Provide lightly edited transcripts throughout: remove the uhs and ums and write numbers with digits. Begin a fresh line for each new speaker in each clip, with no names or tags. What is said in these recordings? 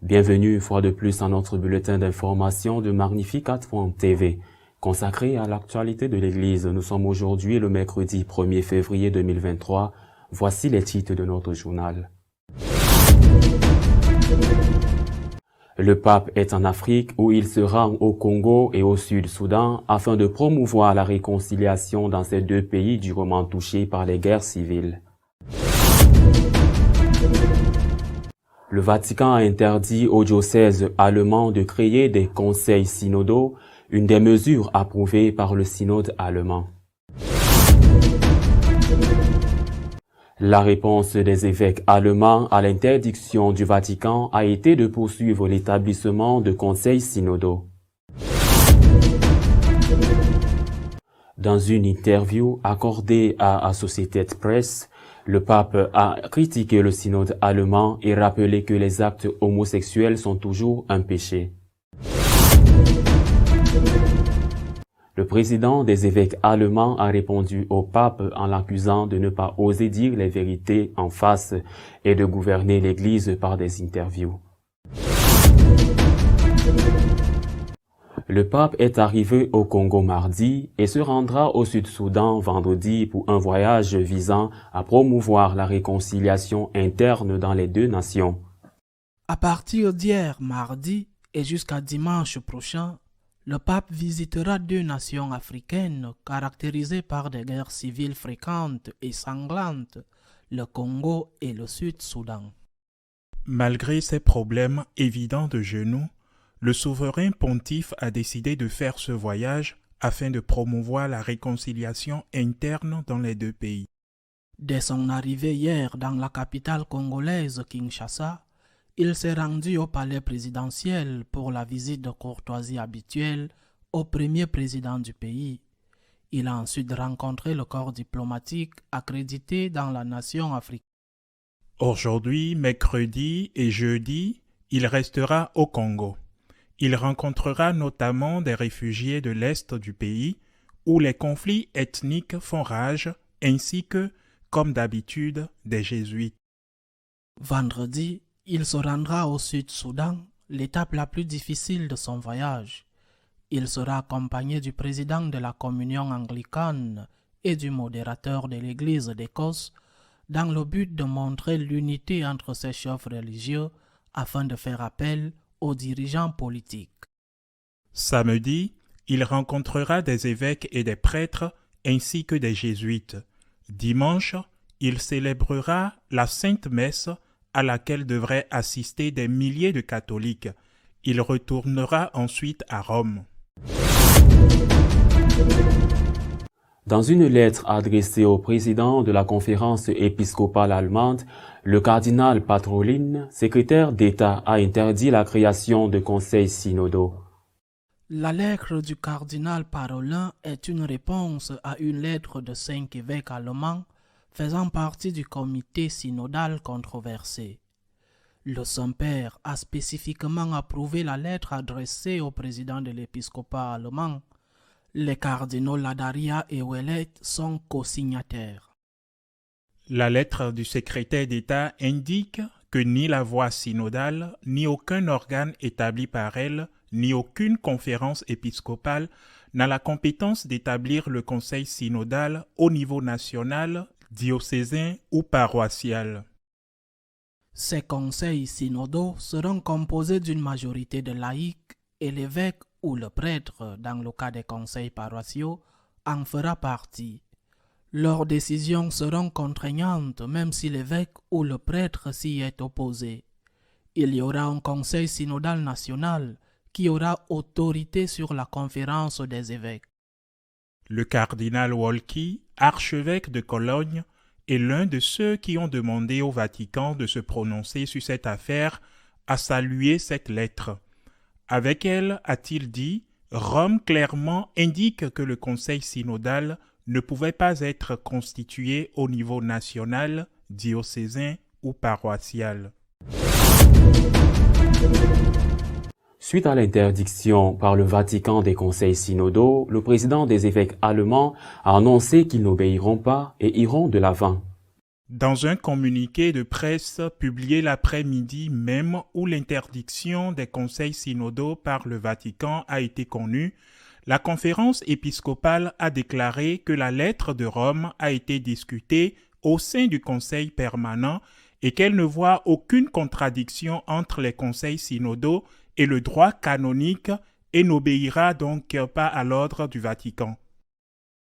Bienvenue une fois de plus dans notre bulletin d'information de Magnificat.tv. Consacré à l'actualité de l'Église, nous sommes aujourd'hui le mercredi 1er février 2023. Voici les titres de notre journal. Le pape est en Afrique où il se rend au Congo et au Sud-Soudan afin de promouvoir la réconciliation dans ces deux pays durement touchés par les guerres civiles. Le Vatican a interdit aux diocèses allemands de créer des conseils synodaux, une des mesures approuvées par le synode allemand. La réponse des évêques allemands à l'interdiction du Vatican a été de poursuivre l'établissement de conseils synodaux. Dans une interview accordée à Associated Press, le pape a critiqué le synode allemand et rappelé que les actes homosexuels sont toujours un péché. Le président des évêques allemands a répondu au pape en l'accusant de ne pas oser dire les vérités en face et de gouverner l'Église par des interviews. Le pape est arrivé au Congo mardi et se rendra au Sud-Soudan vendredi pour un voyage visant à promouvoir la réconciliation interne dans les deux nations.
À partir d'hier mardi et jusqu'à dimanche prochain, le pape visitera deux nations africaines caractérisées par des guerres civiles fréquentes et sanglantes, le Congo et le Sud-Soudan.
Malgré ces problèmes évidents de genoux, le souverain pontife a décidé de faire ce voyage afin de promouvoir la réconciliation interne dans les deux pays.
Dès son arrivée hier dans la capitale congolaise Kinshasa, il s'est rendu au palais présidentiel pour la visite de courtoisie habituelle au premier président du pays. Il a ensuite rencontré le corps diplomatique accrédité dans la nation africaine.
Aujourd'hui, mercredi et jeudi, il restera au Congo. Il rencontrera notamment des réfugiés de l'Est du pays où les conflits ethniques font rage, ainsi que, comme d'habitude, des jésuites.
Vendredi, il se rendra au Sud-Soudan, l'étape la plus difficile de son voyage. Il sera accompagné du président de la communion anglicane et du modérateur de l'Église d'Écosse dans le but de montrer l'unité entre ces chefs religieux afin de faire appel aux dirigeants politiques.
Samedi, il rencontrera des évêques et des prêtres ainsi que des jésuites. Dimanche, il célébrera la Sainte Messe à laquelle devraient assister des milliers de catholiques. Il retournera ensuite à Rome.
Dans une lettre adressée au président de la conférence épiscopale allemande, le cardinal Parolin, secrétaire d'État, a interdit la création de conseils synodaux.
La lettre du cardinal Parolin est une réponse à une lettre de 5 évêques allemands faisant partie du comité synodal controversé. Le Saint-Père a spécifiquement approuvé la lettre adressée au président de l'épiscopat allemand. Les cardinaux Ladaria et Ouellet sont co-signataires.
La lettre du secrétaire d'État indique que ni la voie synodale, ni aucun organe établi par elle, ni aucune conférence épiscopale n'a la compétence d'établir le conseil synodal au niveau national, diocésain ou paroissial.
Ces conseils synodaux seront composés d'une majorité de laïcs et l'évêque ou le prêtre, dans le cas des conseils paroissiaux, en fera partie. Leurs décisions seront contraignantes même si l'évêque ou le prêtre s'y est opposé. Il y aura un conseil synodal national qui aura autorité sur la conférence des évêques.
Le cardinal Wolki, archevêque de Cologne, est l'un de ceux qui ont demandé au Vatican de se prononcer sur cette affaire, a salué cette lettre. Avec elle, a-t-il dit, Rome clairement indique que le conseil synodal ne pouvait pas être constitué au niveau national, diocésain ou paroissial.
Suite à l'interdiction par le Vatican des conseils synodaux, le président des évêques allemands a annoncé qu'ils n'obéiront pas et iront de l'avant.
Dans un communiqué de presse publié l'après-midi même où l'interdiction des conseils synodaux par le Vatican a été connue, la conférence épiscopale a déclaré que la lettre de Rome a été discutée au sein du conseil permanent et qu'elle ne voit aucune contradiction entre les conseils synodaux et le droit canonique et n'obéira donc pas à l'ordre du Vatican.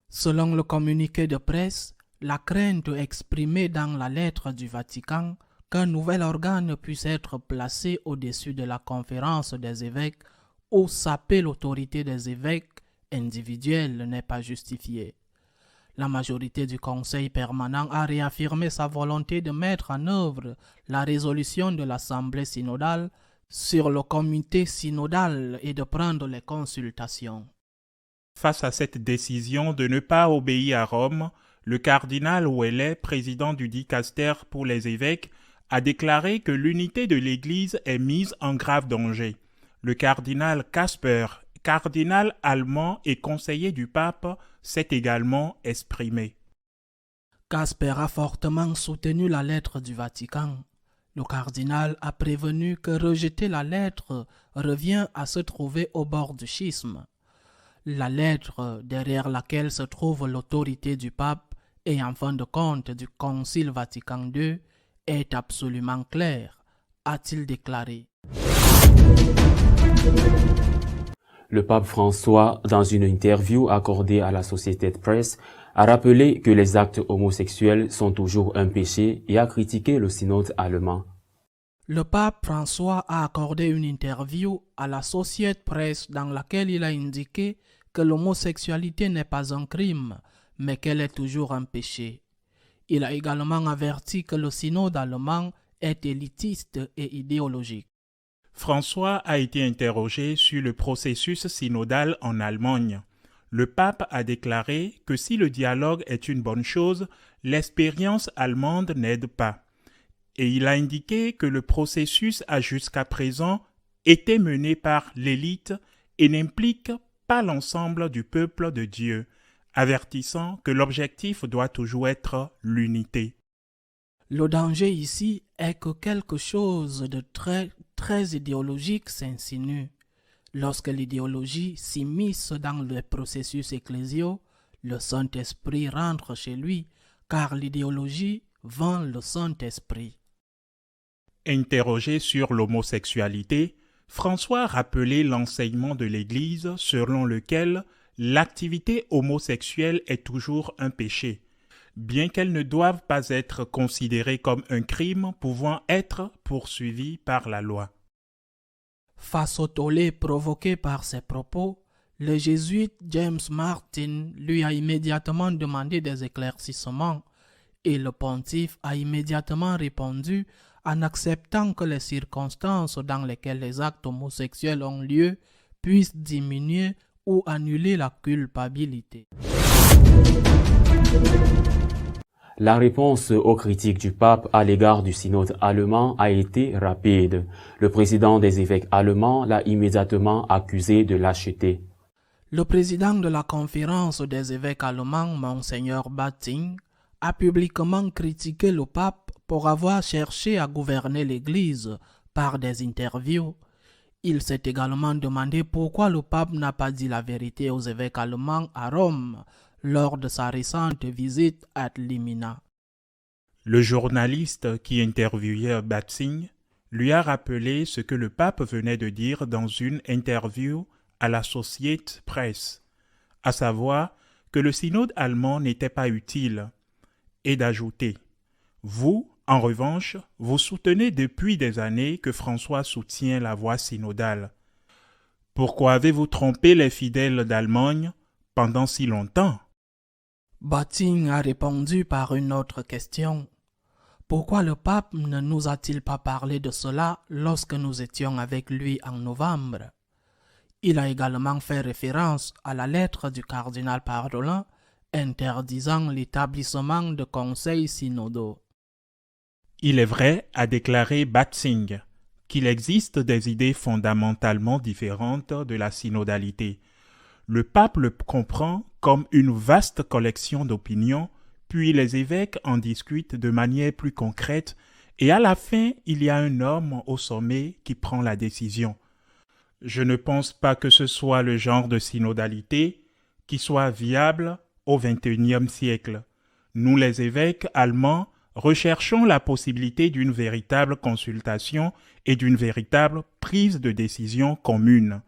Selon le communiqué de presse, la crainte exprimée dans la lettre du Vatican qu'un nouvel organe puisse être placé au-dessus de la conférence des évêques ou saper l'autorité des évêques individuels n'est pas justifiée. La majorité du Conseil permanent a réaffirmé sa volonté de mettre en œuvre la résolution de l'Assemblée synodale sur le comité synodal et de prendre les consultations.
Face à cette décision de ne pas obéir à Rome, le cardinal Ouellet, président du dicaster pour les évêques, a déclaré que l'unité de l'Église est mise en grave danger. Le cardinal Kasper, cardinal allemand et conseiller du pape, s'est également exprimé.
Kasper a fortement soutenu la lettre du Vatican. Le cardinal a prévenu que rejeter la lettre revient à se trouver au bord du schisme. La lettre derrière laquelle se trouve l'autorité du pape et en fin de compte du Concile Vatican II est absolument claire, a-t-il déclaré.
Le pape François, dans une interview accordée à la Associated Press, a rappelé que les actes homosexuels sont toujours un péché et a critiqué le synode allemand.
Le pape François a accordé une interview à la Associated Press dans laquelle il a indiqué que l'homosexualité n'est pas un crime, mais qu'elle est toujours un péché. Il a également averti que le synode allemand est élitiste et idéologique.
François a été interrogé sur le processus synodal en Allemagne. Le pape a déclaré que si le dialogue est une bonne chose, l'expérience allemande n'aide pas. Et il a indiqué que le processus a jusqu'à présent été mené par l'élite et n'implique pas l'ensemble du peuple de Dieu, avertissant que l'objectif doit toujours être l'unité.
Le danger ici est que quelque chose de très idéologique s'insinue. Lorsque l'idéologie s'immisce dans les processus ecclésiaux, le Saint-Esprit rentre chez lui, car l'idéologie vend le Saint-Esprit.
Interrogé sur l'homosexualité, François rappelait l'enseignement de l'Église selon lequel l'activité homosexuelle est toujours un péché, bien qu'elle ne doive pas être considérée comme un crime pouvant être poursuivi par la loi.
Face au tollé provoqué par ces propos, le jésuite James Martin lui a immédiatement demandé des éclaircissements et le pontife a immédiatement répondu en acceptant que les circonstances dans lesquelles les actes homosexuels ont lieu puissent diminuer ou annuler la culpabilité.
La réponse aux critiques du pape à l'égard du synode allemand a été rapide. Le président des évêques allemands l'a immédiatement accusé de lâcheté.
Le président de la conférence des évêques allemands, Monseigneur Batting, a publiquement critiqué le pape pour avoir cherché à gouverner l'Église par des interviews. Il s'est également demandé pourquoi le pape n'a pas dit la vérité aux évêques allemands à Rome lors de sa récente visite à Limina.
Le journaliste qui interviewait Batzing lui a rappelé ce que le pape venait de dire dans une interview à l'Associated Press, à savoir que le synode allemand n'était pas utile, et d'ajouter « Vous, en revanche, vous soutenez depuis des années que François soutient la voie synodale. Pourquoi avez-vous trompé les fidèles d'Allemagne pendant si longtemps ?»
Batting a répondu par une autre question. Pourquoi le pape ne nous a-t-il pas parlé de cela lorsque nous étions avec lui en novembre? Il a également fait référence à la lettre du cardinal Parolin interdisant l'établissement de conseils synodaux.
Il est vrai, a déclaré Batzing, qu'il existe des idées fondamentalement différentes de la synodalité. Le pape le comprend comme une vaste collection d'opinions, puis les évêques en discutent de manière plus concrète, et à la fin, il y a un homme au sommet qui prend la décision. Je ne pense pas que ce soit le genre de synodalité qui soit viable au XXIe siècle. Nous, les évêques allemands, recherchons la possibilité d'une véritable consultation et d'une véritable prise de décision commune.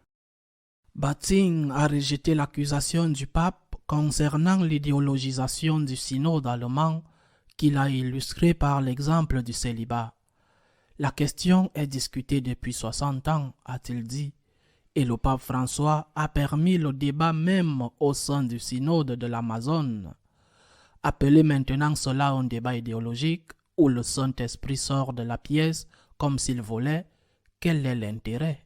Batzing a rejeté l'accusation du pape concernant l'idéologisation du synode allemand qu'il a illustré par l'exemple du célibat. La question est discutée depuis 60 ans, a-t-il dit, et le pape François a permis le débat même au sein du synode de l'Amazone. Appelez maintenant cela un débat idéologique où le Saint-Esprit sort de la pièce comme s'il volait, quel est l'intérêt?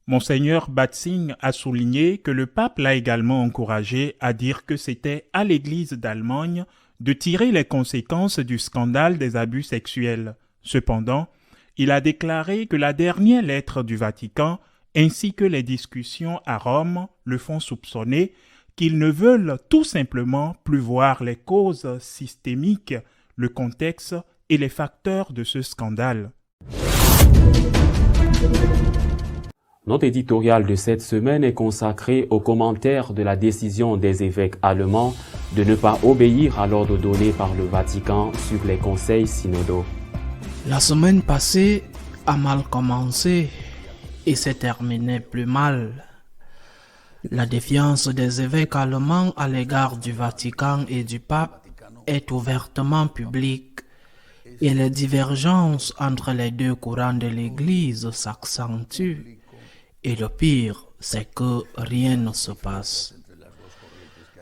Monseigneur Batzing a souligné que le pape l'a également encouragé à dire que c'était à l'Église d'Allemagne de tirer les conséquences du scandale des abus sexuels. Cependant, il a déclaré que la dernière lettre du Vatican ainsi que les discussions à Rome le font soupçonner qu'ils ne veulent tout simplement plus voir les causes systémiques, le contexte et les facteurs de ce scandale.
Notre éditorial de cette semaine est consacré aux commentaires de la décision des évêques allemands de ne pas obéir à l'ordre donné par le Vatican sur les conseils synodaux.
La semaine passée a mal commencé et s'est terminée plus mal. La défiance des évêques allemands à l'égard du Vatican et du pape est ouvertement publique et les divergences entre les deux courants de l'Église s'accentuent. Et le pire, c'est que rien ne se passe.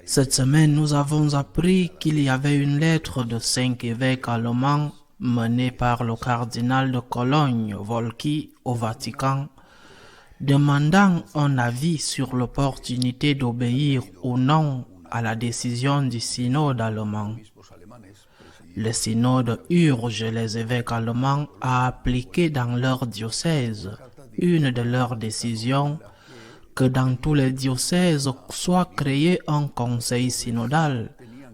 Cette semaine, nous avons appris qu'il y avait une lettre de 5 évêques allemands menée par le cardinal de Cologne, Wolki, au Vatican, demandant un avis sur l'opportunité d'obéir ou non à la décision du synode allemand. Le synode urge les évêques allemands à appliquer dans leur diocèse une de leurs décisions, que dans tous les diocèses soit créé un conseil synodal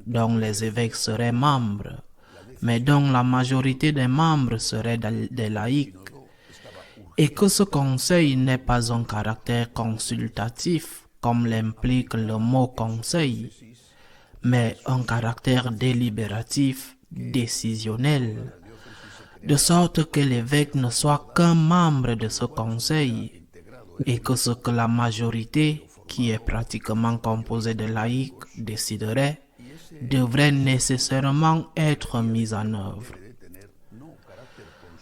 dont les évêques seraient membres, mais dont la majorité des membres seraient des laïcs, et que ce conseil n'ait pas un caractère consultatif comme l'implique le mot conseil, mais un caractère délibératif, décisionnel, de sorte que l'évêque ne soit qu'un membre de ce conseil et que ce que la majorité, qui est pratiquement composée de laïcs, déciderait, devrait nécessairement être mis en œuvre.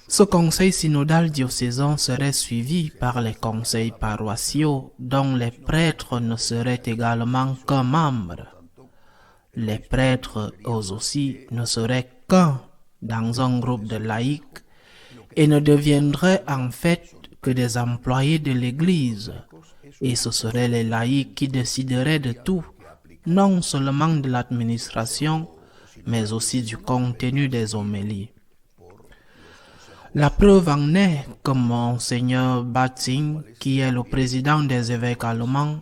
Ce conseil synodal diocésain serait suivi par les conseils paroissiaux dont les prêtres ne seraient également qu'un membre. Les prêtres, eux aussi, ne seraient qu'un dans un groupe de laïcs et ne deviendraient en fait que des employés de l'Église. Et ce seraient les laïcs qui décideraient de tout, non seulement de l'administration, mais aussi du contenu des homélies. La preuve en est que Monseigneur Batzing, qui est le président des évêques allemands,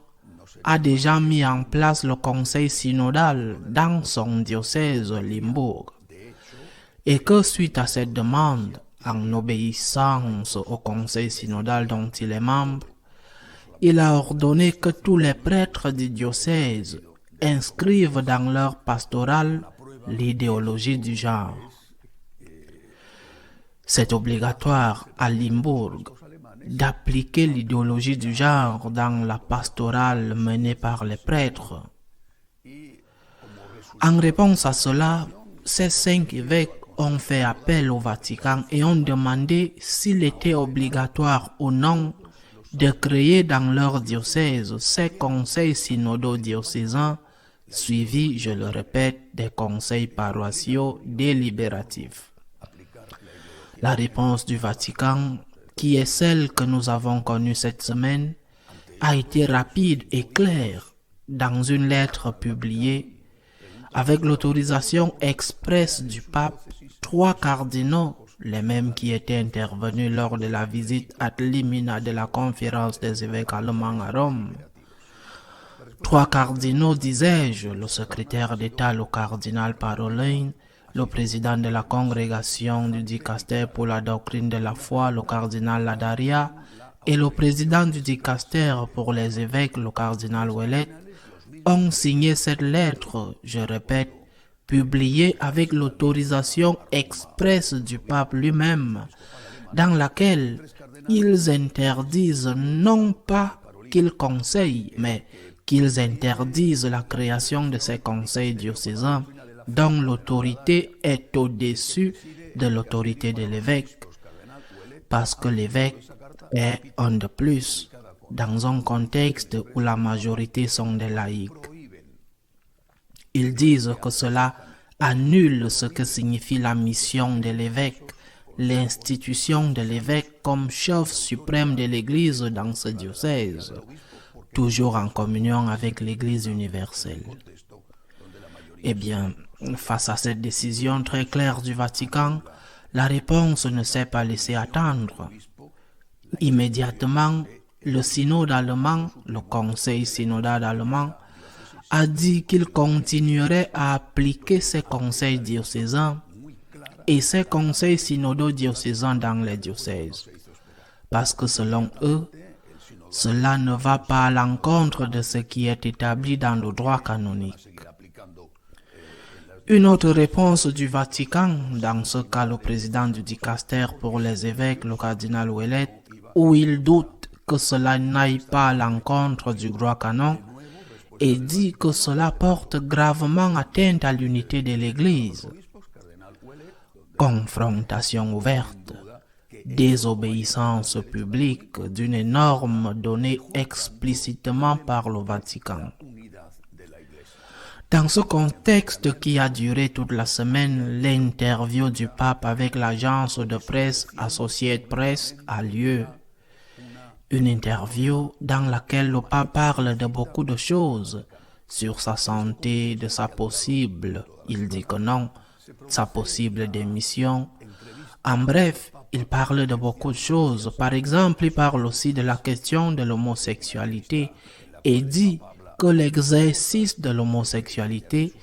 a déjà mis en place le conseil synodal dans son diocèse Limbourg. Et que suite à cette demande, en obéissance au conseil synodal dont il est membre, il a ordonné que tous les prêtres du diocèse inscrivent dans leur pastoral l'idéologie du genre. C'est obligatoire à Limbourg d'appliquer l'idéologie du genre dans la pastorale menée par les prêtres. En réponse à cela, ces 5 évêques ont fait appel au Vatican et ont demandé s'il était obligatoire ou non de créer dans leur diocèse ces conseils synodaux diocésains, suivis, je le répète, des conseils paroissiaux délibératifs. La réponse du Vatican, qui est celle que nous avons connue cette semaine, a été rapide et claire dans une lettre publiée avec l'autorisation expresse du pape. 3 cardinaux les mêmes qui étaient intervenus lors de la visite ad limina de la conférence des évêques allemands à Rome. 3 cardinaux, disais-je, le secrétaire d'État, le cardinal Parolin, le président de la congrégation du dicaster pour la doctrine de la foi, le cardinal Ladaria, et le président du dicaster pour les évêques, le cardinal Ouellet, ont signé cette lettre, je répète, publiée avec l'autorisation expresse du pape lui-même, dans laquelle ils interdisent non pas qu'ils conseillent, mais qu'ils interdisent la création de ces conseils diocésains dont l'autorité est au-dessus de l'autorité de l'évêque, parce que l'évêque est un de plus dans un contexte où la majorité sont des laïcs. Ils disent que cela annule ce que signifie la mission de l'évêque, l'institution de l'évêque comme chef suprême de l'Église dans ce diocèse, toujours en communion avec l'Église universelle. Eh bien, face à cette décision très claire du Vatican, la réponse ne s'est pas laissée attendre. Immédiatement, le synode allemand, le conseil synodal allemand, a dit qu'il continuerait à appliquer ces conseils diocésains et ces conseils synodaux diocésains dans les diocèses, parce que selon eux, cela ne va pas à l'encontre de ce qui est établi dans le droit canonique. Une autre réponse du Vatican, dans ce cas le président du dicaster pour les évêques, le cardinal Ouellet, où il doute que cela n'aille pas à l'encontre du droit canon, et dit que cela porte gravement atteinte à l'unité de l'Église. Confrontation ouverte, désobéissance publique d'une norme donnée explicitement par le Vatican. Dans ce contexte qui a duré toute la semaine, l'interview du pape avec l'agence de presse Associated Press a lieu. Une interview dans laquelle le pape parle de beaucoup de choses, sur sa santé, de sa possible, il dit que non, sa possible démission. En bref, il parle de beaucoup de choses. Par exemple, il parle aussi de la question de l'homosexualité et dit que l'exercice de l'homosexualité,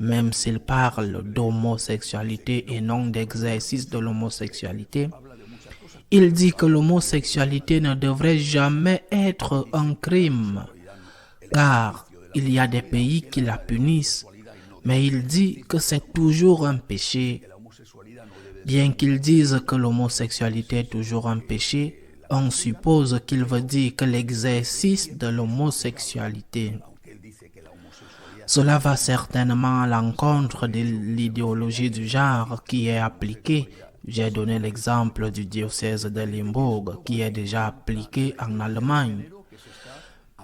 même s'il parle d'homosexualité et non d'exercice de l'homosexualité, il dit que l'homosexualité ne devrait jamais être un crime, car il y a des pays qui la punissent, mais il dit que c'est toujours un péché. Bien qu'il dise que l'homosexualité est toujours un péché, on suppose qu'il veut dire que l'exercice de l'homosexualité. Cela va certainement à l'encontre de l'idéologie du genre qui est appliquée. J'ai donné l'exemple du diocèse de Limbourg qui est déjà appliqué en Allemagne.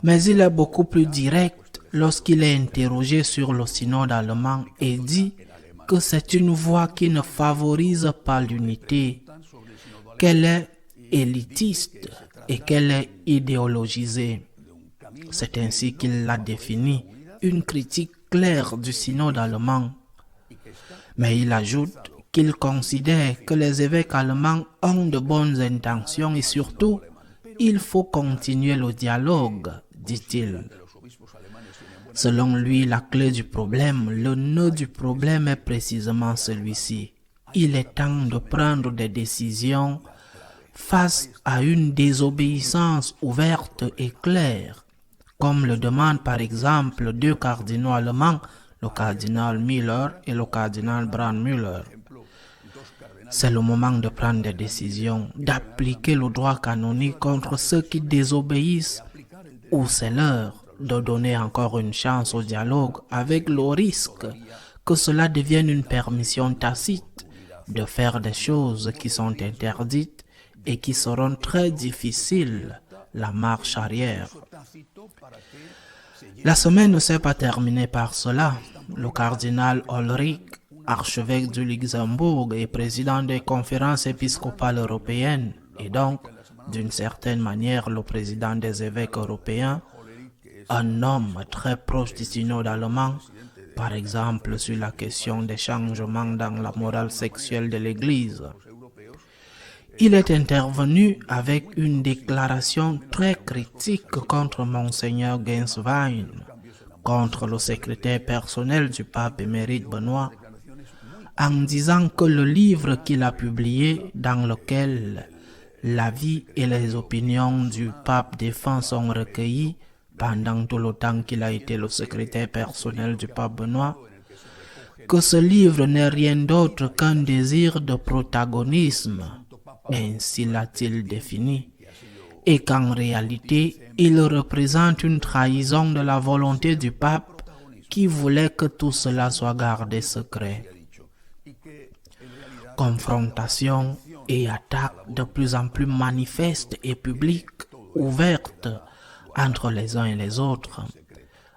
Mais il est beaucoup plus direct lorsqu'il est interrogé sur le synode allemand et dit que c'est une voie qui ne favorise pas l'unité, qu'elle est élitiste et qu'elle est idéologisée. C'est ainsi qu'il l'a défini, une critique claire du synode allemand. Mais il ajoute qu'il considère que les évêques allemands ont de bonnes intentions et surtout, il faut continuer le dialogue, dit-il. Selon lui, la clé du problème, le nœud du problème est précisément celui-ci. Il est temps de prendre des décisions face à une désobéissance ouverte et claire, comme le demandent par exemple 2 cardinaux allemands, le cardinal Müller et le cardinal Brandmüller. C'est le moment de prendre des décisions, d'appliquer le droit canonique contre ceux qui désobéissent, ou c'est l'heure de donner encore une chance au dialogue avec le risque que cela devienne une permission tacite de faire des choses qui sont interdites et qui seront très difficiles, la marche arrière. La semaine ne s'est pas terminée par cela. Le cardinal Ulrich, archevêque du Luxembourg et président des conférences épiscopales européennes, et donc, d'une certaine manière, le président des évêques européens, un homme très proche du synode allemand, par exemple sur la question des changements dans la morale sexuelle de l'Église. il est intervenu avec une déclaration très critique contre Monseigneur Genswein, contre le secrétaire personnel du pape émérite Benoît, en disant que le livre qu'il a publié, dans lequel la vie et les opinions du pape défunt sont recueillies pendant tout le temps qu'il a été le secrétaire personnel du pape Benoît, que ce livre n'est rien d'autre qu'un désir de protagonisme, ainsi l'a-t-il défini, et qu'en réalité, il représente une trahison de la volonté du pape qui voulait que tout cela soit gardé secret. Confrontation et attaques de plus en plus manifestes et publiques, ouvertes entre les uns et les autres,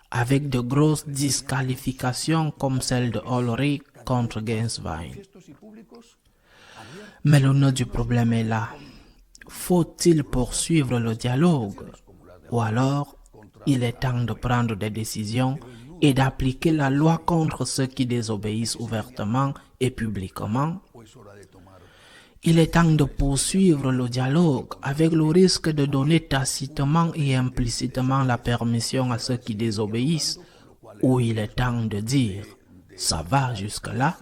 avec de grosses disqualifications comme celle de Ulrich contre Genswein. Mais le nœud du problème est là. Faut-il poursuivre le dialogue? Ou alors, il est temps de prendre des décisions et d'appliquer la loi contre ceux qui désobéissent ouvertement et publiquement? Il est temps de poursuivre le dialogue avec le risque de donner tacitement et implicitement la permission à ceux qui désobéissent, ou il est temps de dire « ça va jusque-là ».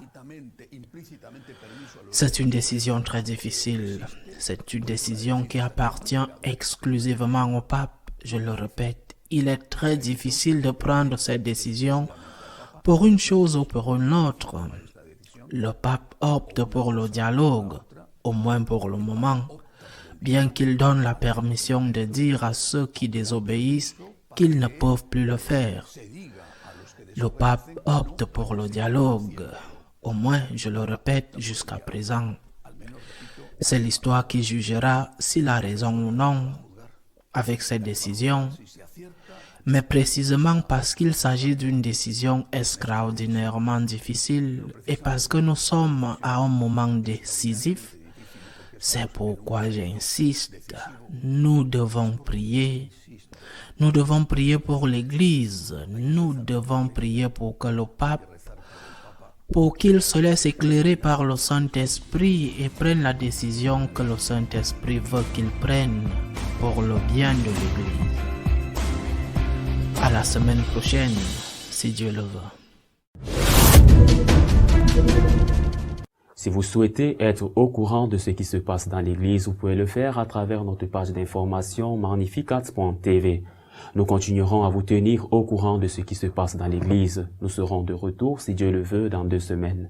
C'est une décision très difficile. C'est une décision qui appartient exclusivement au pape. Je le répète, il est très difficile de prendre cette décision pour une chose ou pour une autre. Le pape opte pour le dialogue, au moins pour le moment, bien qu'il donne la permission de dire à ceux qui désobéissent qu'ils ne peuvent plus le faire. Le pape opte pour le dialogue, au moins, je le répète, jusqu'à présent. C'est l'histoire qui jugera s'il a raison ou non avec cette décision, mais précisément parce qu'il s'agit d'une décision extraordinairement difficile et parce que nous sommes à un moment décisif, c'est pourquoi j'insiste, nous devons prier. Nous devons prier pour l'Église, nous devons prier pour que le pape, pour qu'il se laisse éclairer par le Saint-Esprit et prenne la décision que le Saint-Esprit veut qu'il prenne pour le bien de l'Église. À la semaine prochaine, si Dieu le veut.
Si vous souhaitez être au courant de ce qui se passe dans l'Église, vous pouvez le faire à travers notre page d'information magnificat.tv. Nous continuerons à vous tenir au courant de ce qui se passe dans l'Église. Nous serons de retour, si Dieu le veut, dans 2 semaines.